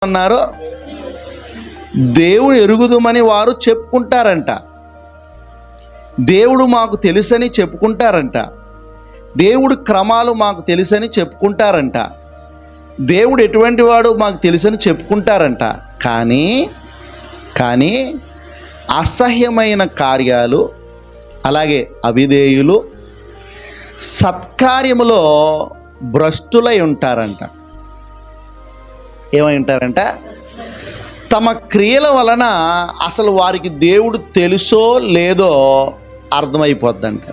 అన్నారు, దేవుడు ఎరుగుదుమని వారు చెప్పుకుంటారంట. దేవుడు మాకు తెలుసని చెప్పుకుంటారంట. దేవుడు క్రమాలు మాకు తెలుసని చెప్పుకుంటారంట. దేవుడు ఎటువంటి వాడు మాకు తెలుసని చెప్పుకుంటారంట. కానీ అసహ్యమైన కార్యాలు, అలాగే అవిధేయులు, సత్కార్యములో భ్రష్టులై ఉంటారంట. ఏమై ఉంటారంట? తమ క్రియల వలన అసలు వారికి దేవుడు తెలుసో లేదో అర్థమైపోద్దంట.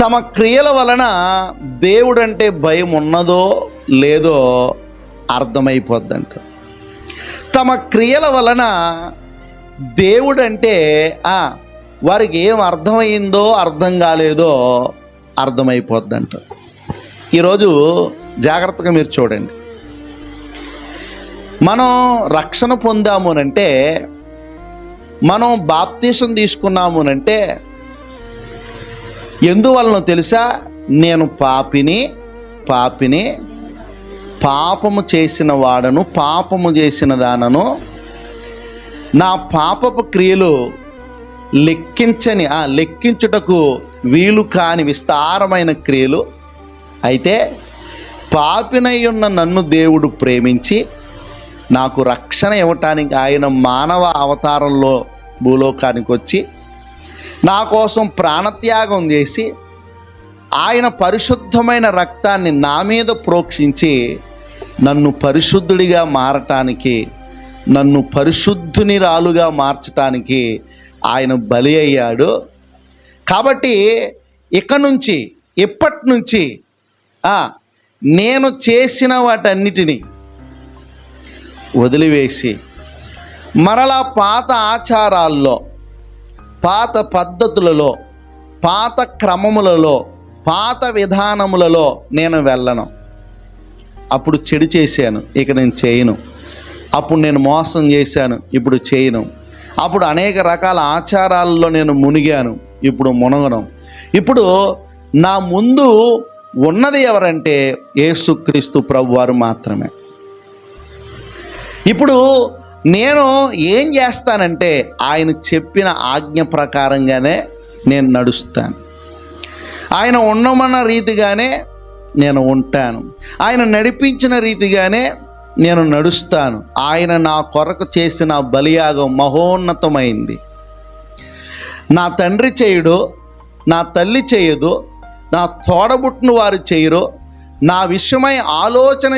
తమ క్రియల వలన దేవుడు అంటే భయం ఉన్నదో లేదో అర్థమైపోద్దంట. తమ క్రియల వలన దేవుడు అంటే వారికి ఏం అర్థమైందో అర్థం కాలేదో అర్థమైపోద్దంట. ఈరోజు జాగ్రత్తగా మీరు చూడండి. మనం రక్షణ పొందామునంటే, మనం బాప్తీసం తీసుకున్నామునంటే ఎందువలన తెలుసా? నేను పాపిని, పాపము చేసిన వాడను, పాపము చేసిన దానను, నా పాపపు క్రియలు లెక్కించుటకు వీలు కాని విస్తారమైన క్రియలు. అయితే పాపినై ఉన్న నన్ను దేవుడు ప్రేమించి నాకు రక్షణ ఇవ్వటానికి ఆయన మానవ అవతారంలో భూలోకానికి వచ్చి నా కోసం ప్రాణత్యాగం చేసి ఆయన పరిశుద్ధమైన రక్తాన్ని నా మీద ప్రోక్షించి నన్ను పరిశుద్ధుడిగా మారటానికి, నన్ను పరిశుద్ధునిరాలుగా మార్చటానికి ఆయన బలి అయ్యాడు. కాబట్టి ఇప్పటి నుంచి నేను చేసిన వాటన్నిటినీ వదిలివేసి మరలా పాత ఆచారాల్లో, పాత పద్ధతులలో, పాత క్రమములలో, పాత విధానములలో నేను వెళ్ళను. అప్పుడు చెడు చేశాను, ఇక నేను చేయను. అప్పుడు నేను మోసం చేశాను, ఇప్పుడు చేయను. అప్పుడు అనేక రకాల ఆచారాల్లో నేను మునిగాను, ఇప్పుడు మునగను. ఇప్పుడు నా ముందు ఉన్నది ఎవరంటే యేసుక్రీస్తు ప్రభువారు మాత్రమే. ఇప్పుడు నేను ఏం చేస్తానంటే ఆయన చెప్పిన ఆజ్ఞ ప్రకారంగానే నేను నడుస్తాను. ఆయన ఉండమన్న రీతిగానే నేను ఉంటాను. ఆయన నడిపించిన రీతిగానే నేను నడుస్తాను. ఆయన నా కొరకు చేసిన బలియాగం మహోన్నతమైంది. నా తండ్రి చేయడు, నా తల్లి చేయదు, నా తోడబుట్టిన వారు చేయరు, నా విషయమై ఆలోచన